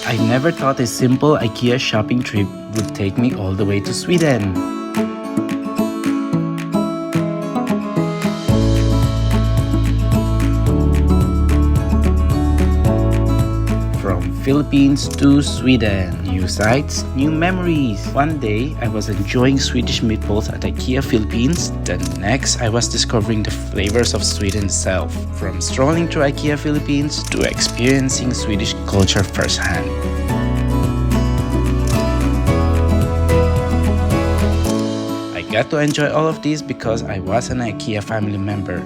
I never thought a simple IKEA shopping trip would take me all the way to Sweden. From Philippines to Sweden. New sights, new memories. One day, I was enjoying Swedish meatballs at IKEA Philippines. The next, I was discovering the flavors of Sweden itself. From strolling through IKEA Philippines to experiencing Swedish culture firsthand. I got to enjoy all of this because I was an IKEA family member.